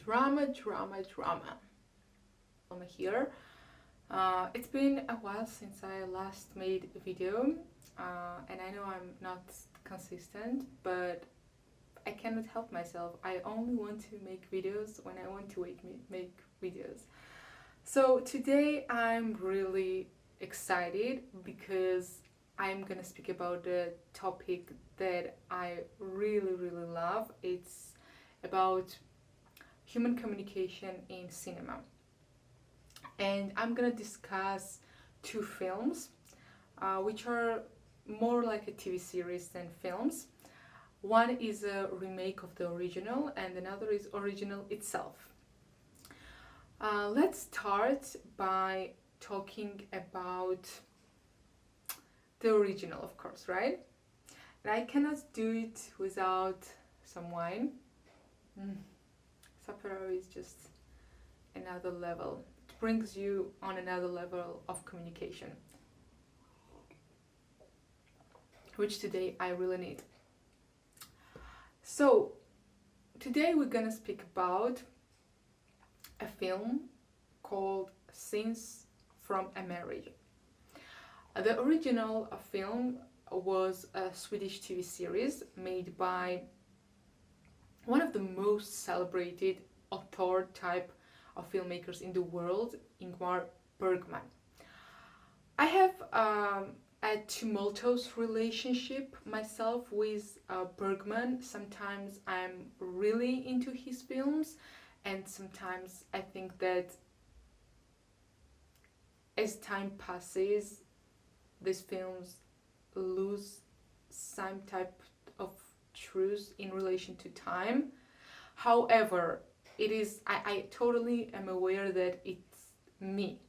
drama. I'm here. It's been a while since I last made a video, and I know I'm not consistent, but I cannot help myself. I only want to make videos when I want to make videos. So today I'm really excited because I'm gonna speak about the topic that I really love. It's about human communication in cinema. And I'm gonna discuss two films, which are more like a TV series than films. One is a remake of the original, and another is original itself. Let's start by talking about the original, of course, right? And I cannot do it without some wine. Sapporo is just another level. It brings you on another level of communication, which today I really need. So today we're gonna speak about a film called Scenes from a Marriage. The original film was a Swedish TV series made by one of the most celebrated author type of filmmakers in the world, Ingmar Bergman. I have a tumultuous relationship myself with Bergman. Sometimes I'm really into his films, and sometimes I think that as time passes, these films lose some type of truth in relation to time. However, I totally am aware that it's me,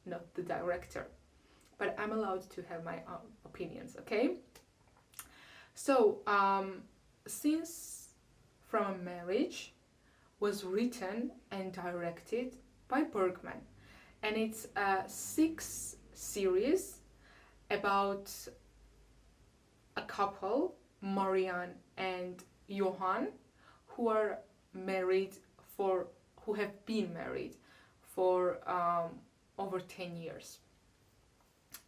not the director, but I'm allowed to have my own opinions, okay? So, Scenes from a Marriage was written and directed by Bergman, and it's a 6 series about a couple, Marianne and Johan, who have been married for over 10 years.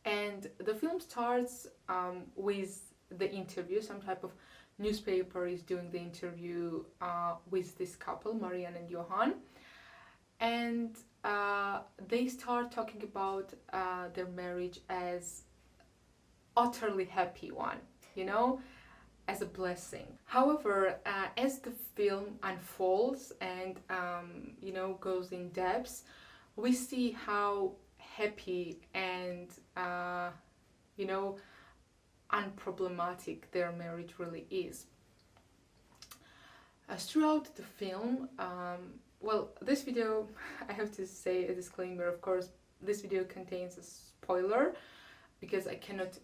And the film starts with the interview. Some type of newspaper is doing the interview with this couple, Marianne and Johan, and they start talking about their marriage as utterly happy one, as a blessing. However, as the film unfolds and goes in depth, we see how happy and unproblematic their marriage really is. Throughout the film, this video, I have to say a disclaimer, of course, this video contains a spoiler because I cannot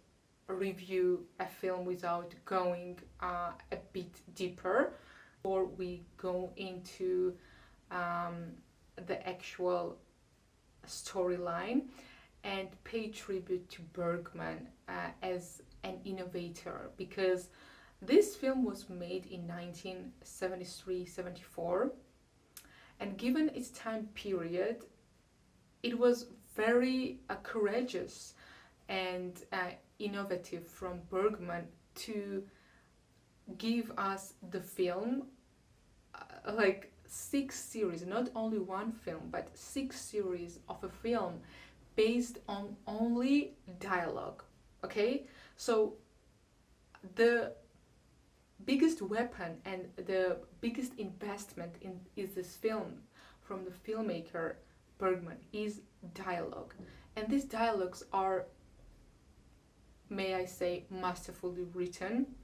review a film without going a bit deeper before we go into the actual storyline and pay tribute to Bergman as an innovator, because this film was made in 1973-74, and given its time period, it was very courageous and innovative from Bergman to give us the film like 6 series, not only one film, but 6 series of a film based on only dialogue. Okay, so the biggest weapon and the biggest investment is this film from the filmmaker Bergman is dialogue, and these dialogues are, may I say, masterfully written.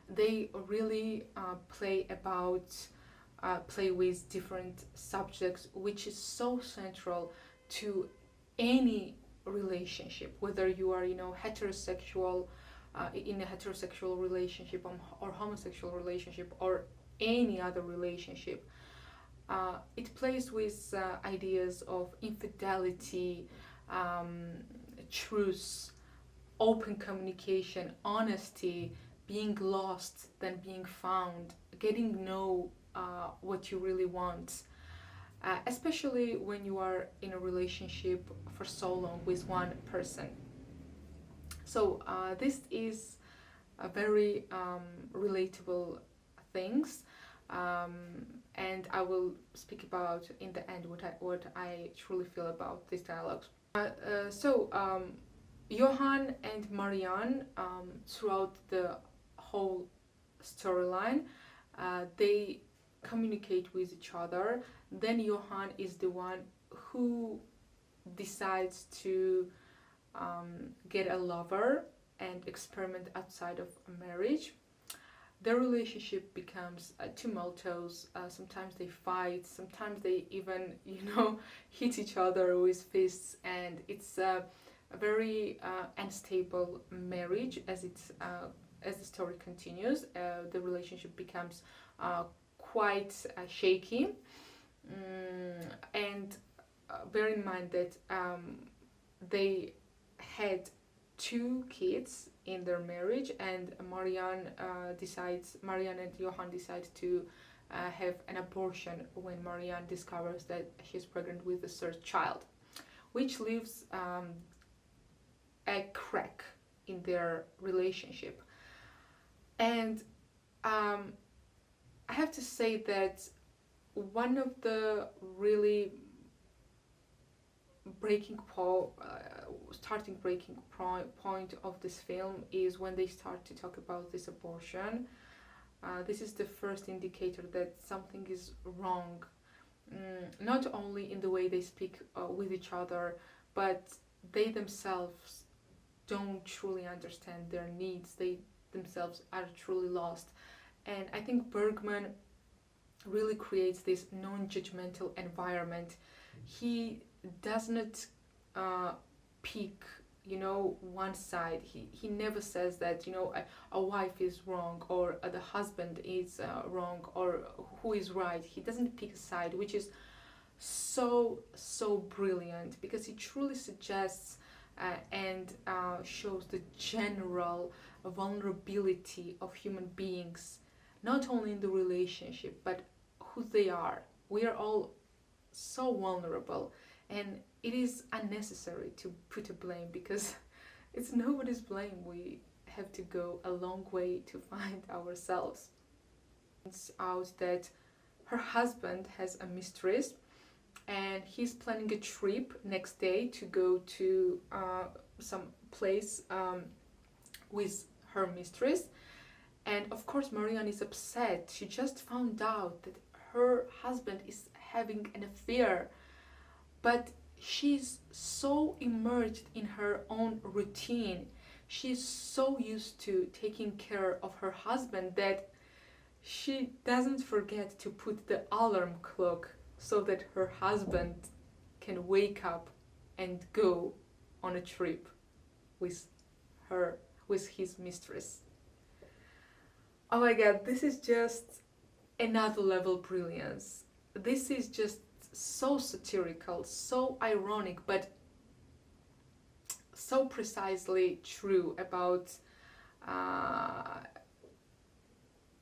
They really play with different subjects, which is so central to any relationship, whether you are heterosexual, in a heterosexual relationship or homosexual relationship or any other relationship. It plays with ideas of infidelity, truth, open communication, honesty, being lost, then being found, getting know what you really want, especially when you are in a relationship for so long with one person. So this is a very relatable things, and I will speak about in the end what I truly feel about these dialogues. Johan and Marianne, throughout the whole storyline, they communicate with each other. Then Johan is the one who decides to get a lover and experiment outside of a marriage. Their relationship becomes tumultuous. Sometimes they fight, sometimes they even, hit each other with fists, and it's a very unstable marriage as the story continues. The relationship becomes quite shaky, and bear in mind that they had 2 kids in their marriage, and Marianne and Johan decide to have an abortion when Marianne discovers that she's pregnant with the 3rd child, which leaves a crack in their relationship. And I have to say that one of the really starting breaking point of this film is when they start to talk about this abortion. This is the first indicator that something is wrong, not only in the way they speak with each other, but they themselves don't truly understand their needs. They themselves are truly lost. And I think Bergman really creates this non-judgmental environment. He does not pick one side. He never says that a wife is wrong, or the husband is wrong, or who is right. He doesn't pick a side, which is so brilliant, because he truly suggests and shows the general vulnerability of human beings, not only in the relationship but who they are. We are all so vulnerable, and it is unnecessary to put a blame, because it's nobody's blame. We have to go a long way to find ourselves. It's out that her husband has a mistress, and he's planning a trip next day to go to some place with her mistress. And of course Marianne is upset. She just found out that her husband is having an affair, but she's so immersed in her own routine. She's so used to taking care of her husband that she doesn't forget to put the alarm clock so that her husband can wake up and go on a trip with his mistress. Oh my god, this is just another level brilliance. This is just so satirical, so ironic, but so precisely true about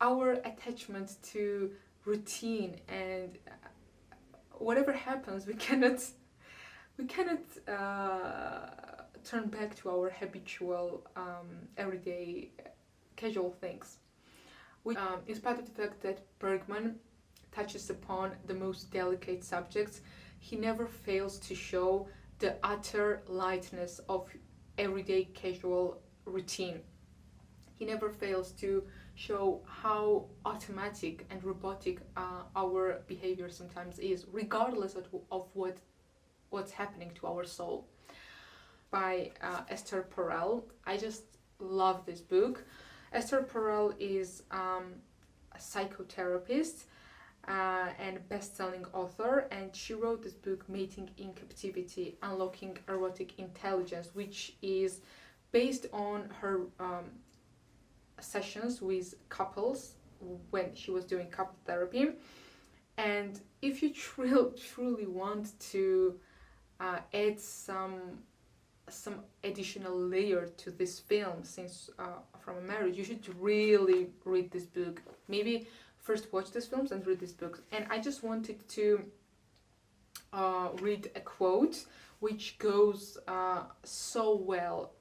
our attachment to routine, and whatever happens, we cannot turn back to our habitual everyday casual things. In spite of the fact that Bergman touches upon the most delicate subjects, he never fails to show the utter lightness of everyday casual routine. He never fails to show how automatic and robotic our behavior sometimes is, regardless of what's happening to our soul. By Esther Perel. I just love this book. Esther Perel is a psychotherapist and best-selling author, and she wrote this book, Mating in Captivity, Unlocking Erotic Intelligence, which is based on her sessions with couples when she was doing couple therapy. And if you truly want to add some additional layer to this film, since from a marriage, you should really read this book. Maybe first watch these films and read these books. And I just wanted to read a quote which goes so well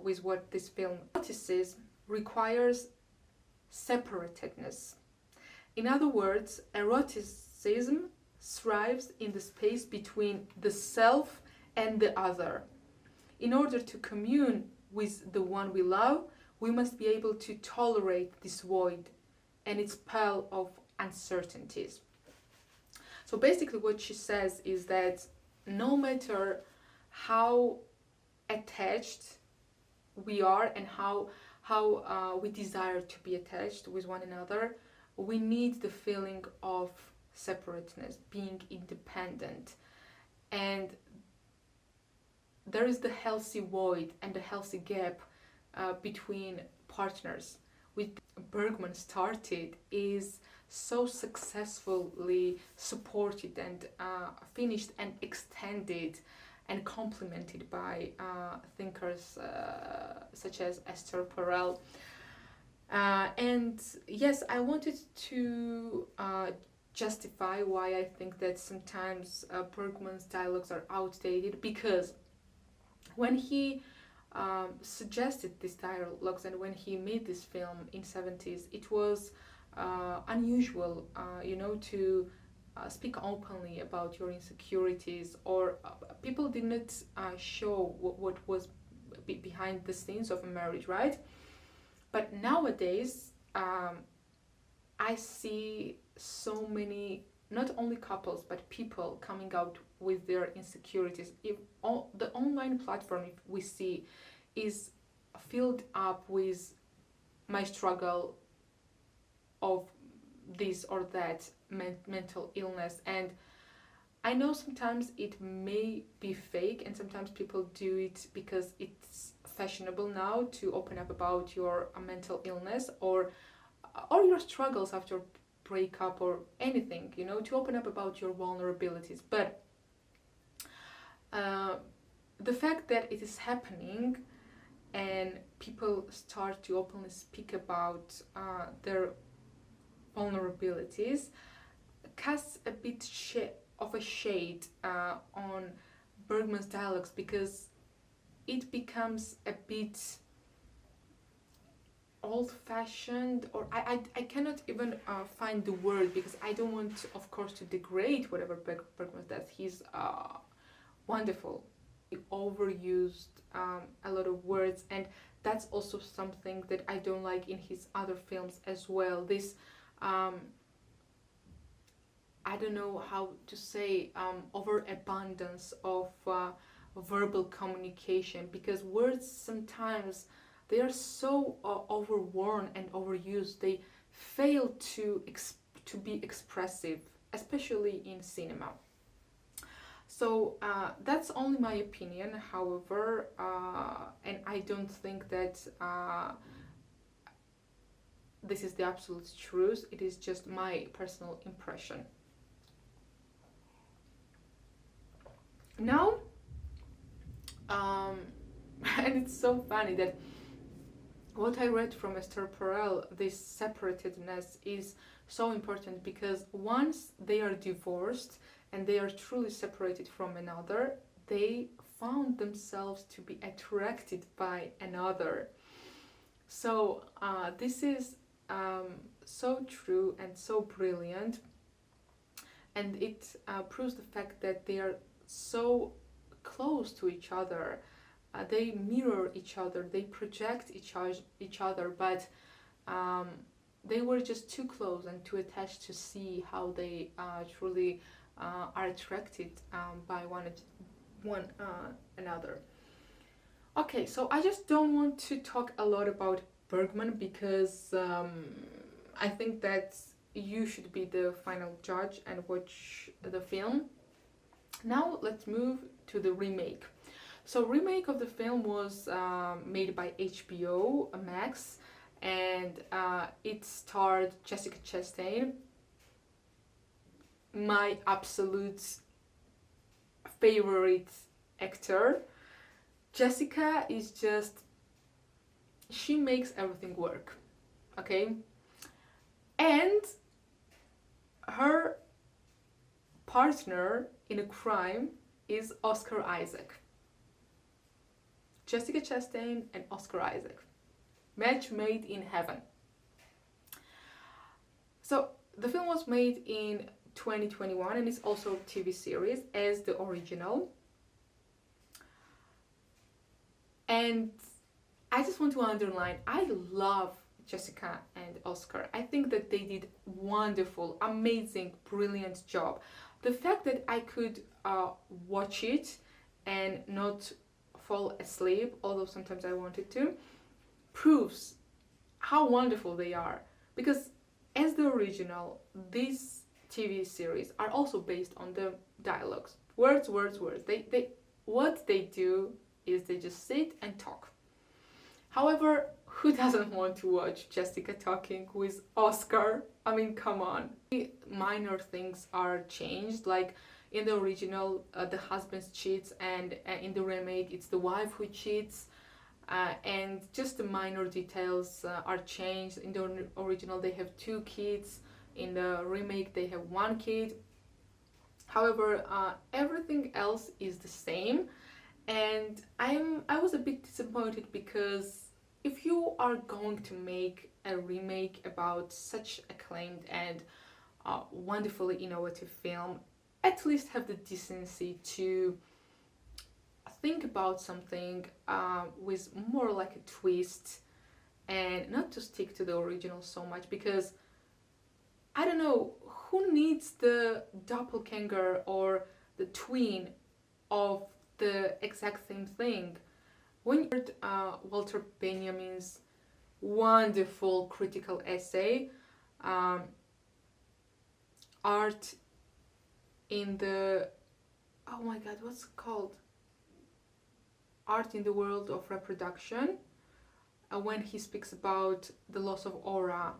with what this film notices. Requires separatedness. In other words, eroticism thrives in the space between the self and the other. In order to commune with the one we love, we must be able to tolerate this void and its pile of uncertainties. So basically what she says is that no matter how attached we are and how we desire to be attached with one another, we need the feeling of separateness, being independent. And there is the healthy void and the healthy gap between partners, which Bergman started is so successfully supported and finished and extended and complemented by thinkers such as Esther Perel. And yes, I wanted to justify why I think that sometimes Bergman's dialogues are outdated, because when he suggested these dialogues and when he made this film in 70s, it was unusual, to speak openly about your insecurities, or people did not show what was behind the scenes of a marriage, right? But nowadays, I see so many, not only couples, but people coming out with their insecurities. If the online platform, if we see, is filled up with my struggle of this or that mental illness. And I know sometimes it may be fake, and sometimes people do it because it's fashionable now to open up about your mental illness or your struggles after breakup or anything, to open up about your vulnerabilities. But the fact that it is happening and people start to openly speak about their vulnerabilities casts a bit of a shade on Bergman's dialogues, because it becomes a bit old-fashioned, or I cannot even find the word, because I don't want, of course, to degrade whatever Bergman does. He's wonderful. He overused a lot of words, and that's also something that I don't like in his other films as well. This I don't know how to say, overabundance of verbal communication, because words sometimes they are so overworn and overused, they fail to be expressive, especially in cinema. So that's only my opinion, however, and I don't think that this is the absolute truth. It is just my personal impression. Now, and it's so funny that what I read from Esther Perel, this separatedness is so important, because once they are divorced and they are truly separated from another, they found themselves to be attracted by another. So this is so true and so brilliant, and it proves the fact that they are so close to each other. They mirror each other, they project each other, but they were just too close and too attached to see how they truly are attracted by one another. Okay, so I just don't want to talk a lot about Bergman, because I think that you should be the final judge and watch the film. Now let's move to the remake. So remake of the film was made by HBO Max, and it starred Jessica Chastain, my absolute favorite actor. Jessica is just, she makes everything work, okay? And her partner in a crime is Oscar Isaac. Jessica Chastain and Oscar Isaac. Match made in heaven. So the film was made in 2021 and it's also a TV series as the original. And I just want to underline, I love Jessica and Oscar. I think that they did wonderful, amazing, brilliant job. The fact that I could watch it and not fall asleep, although sometimes I wanted to, proves how wonderful they are. Because as the original, these TV series are also based on the dialogues. Words, words, words. What they do is they just sit and talk. However, who doesn't want to watch Jessica talking with Oscar? I mean, come on. Minor things are changed, like in the original, the husband cheats, and in the remake, it's the wife who cheats. And just the minor details are changed. In the original, they have 2 kids. In the remake, they have 1 kid. However, everything else is the same. And I was a bit disappointed because if you are going to make a remake about such acclaimed and wonderfully innovative film, at least have the decency to think about something with more like a twist and not to stick to the original so much, because I don't know, who needs the doppelganger or the twin of the exact same thing? When you heard Walter Benjamin's wonderful critical essay, Art in the, oh my god, what's it called? Art in the World of Reproduction, when he speaks about the loss of aura.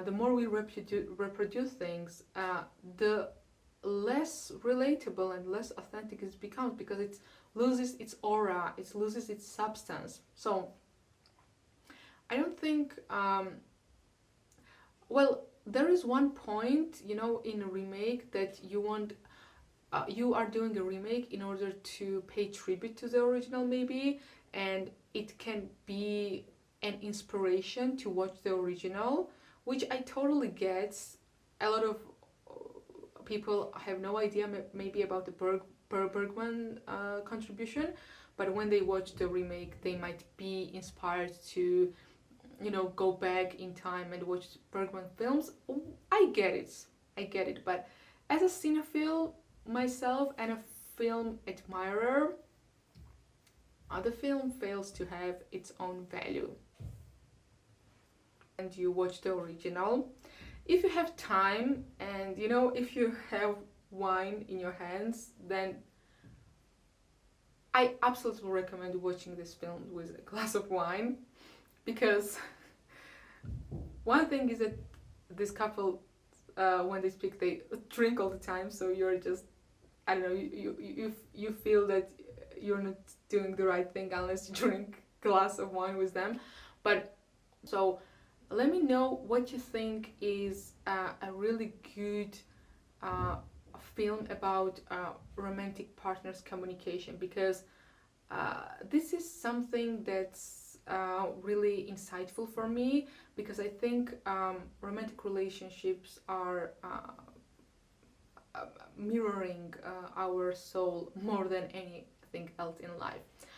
The more we reproduce things, the less relatable and less authentic it becomes, because it loses its aura, it loses its substance. So I don't think well, there is one point, you know, in a remake that you want you are doing a remake in order to pay tribute to the original maybe, and it can be an inspiration to watch the original, which I totally get. A lot of people have no idea maybe about the Bergman contribution, but when they watch the remake, they might be inspired to, you know, go back in time and watch Bergman films. I get it, but as a cinephile myself and a film admirer, the film fails to have its own value. And you watch the original. If you have time and, you know, if you have wine in your hands, then I absolutely recommend watching this film with a glass of wine, because one thing is that this couple, when they speak, they drink all the time, so you're just, I don't know, you feel that you're not doing the right thing unless you drink a glass of wine with them. But so let me know what you think is a really good film about romantic partners communication, because this is something that's really insightful for me, because I think romantic relationships are mirroring our soul more than anything else in life.